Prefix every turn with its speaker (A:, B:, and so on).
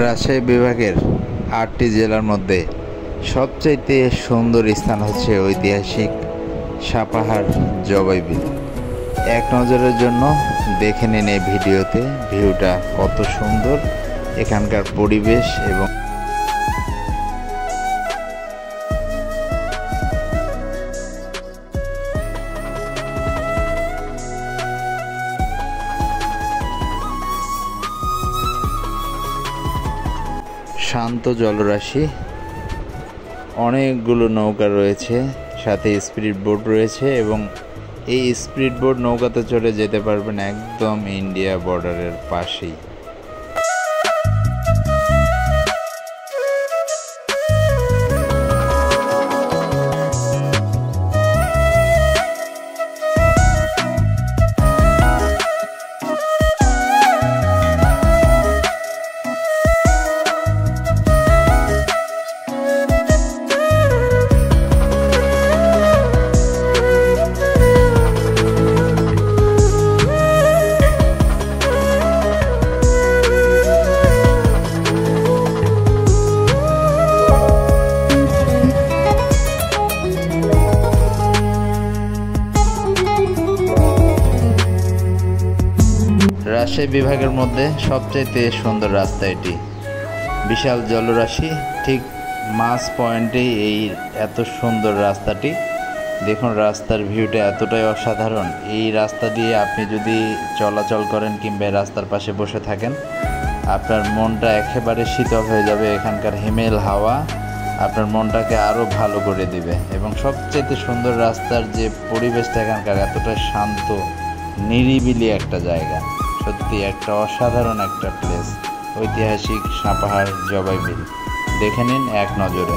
A: রাজশাহী বিভাগের ৮টি জেলার মধ্যে সবচাইতে সুন্দর স্থান হচ্ছে ঐতিহাসিক সাপাহার জবাই বিল। এক নজরের জন্য দেখে নিন এই ভিডিওতে ভিউটা কত সুন্দর, এখানকার পরিবেশ এবং শান্ত জলরাশি, অনেকগুলো নৌকা রয়েছে, সাথে স্পিড বোট রয়েছে এবং এই স্পিড বোট নৌকাতে চড়ে যেতে পারবেন একদম ইন্ডিয়া বর্ডারের পাশেই। রাজশাহী বিভাগের মধ্যে সবচেয়ে সুন্দর রাস্তা এটি। বিশাল জলরাশি, ঠিক মাছ পয়েন্টেই এই এত সুন্দর রাস্তাটি। দেখুন রাস্তার ভিউটা এতটাই অসাধারণ। এই রাস্তা দিয়ে আপনি যদি চলাচল করেন কিংবা রাস্তার পাশে বসে থাকেন, আপনার মনটা একেবারে শীতল হয়ে যাবে। এখানকার হিমেল হাওয়া আপনার মনটাকে আরও ভালো করে দিবে এবং সবচেয়ে সুন্দর রাস্তার যে পরিবেশটা এখানকার এতটা শান্ত নিরিবিলি একটা জায়গা। সত্যি একটা অসাধারণ একটা প্লেস, ঐতিহাসিক সাপাহার জবাই বিল। দেখে নিন এক নজরে।